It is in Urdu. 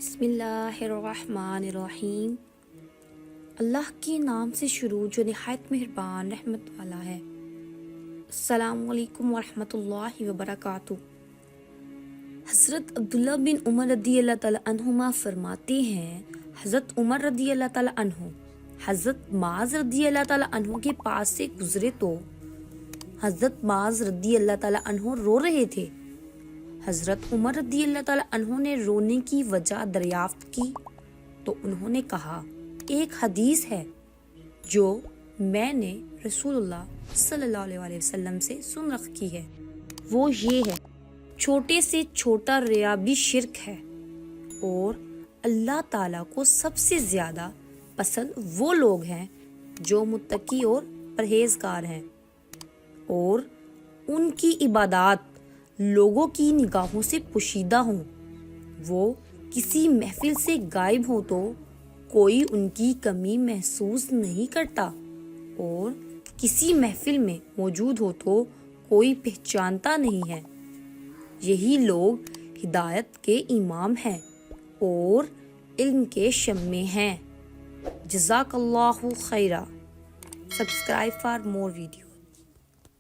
بسم اللہ الرحمن الرحیم۔ اللہ کے نام سے شروع جو نہایت مہربان رحمت والا ہے۔ السلام علیکم ورحمۃ اللہ وبرکاتہ۔ حضرت عبداللہ بن عمر رضی اللہ تعالیٰ عنہما فرماتے ہیں، حضرت عمر رضی اللہ تعالیٰ عنہ حضرت معاذ رضی اللہ تعالیٰ عنہ کے پاس سے گزرے تو حضرت معاذ رضی اللہ تعالیٰ عنہ رو رہے تھے۔ حضرت عمر رضی اللہ تعالیٰ عنہ نے رونے کی وجہ دریافت کی تو انہوں نے کہا، ایک حدیث ہے جو میں نے رسول اللہ صلی اللہ علیہ وسلم سے سن رکھی ہے، وہ یہ ہے، چھوٹے سے چھوٹا ریا بھی شرک ہے، اور اللہ تعالیٰ کو سب سے زیادہ پسند وہ لوگ ہیں جو متقی اور پرہیزگار ہیں، اور ان کی عبادات لوگوں کی نگاہوں سے پوشیدہ ہوں۔ وہ کسی محفل سے غائب ہوں تو کوئی ان کی کمی محسوس نہیں کرتا، اور کسی محفل میں موجود ہو تو کوئی پہچانتا نہیں ہے۔ یہی لوگ ہدایت کے امام ہیں اور علم کے شمع ہیں۔ جزاک اللہ خیرا۔ Subscribe for more video.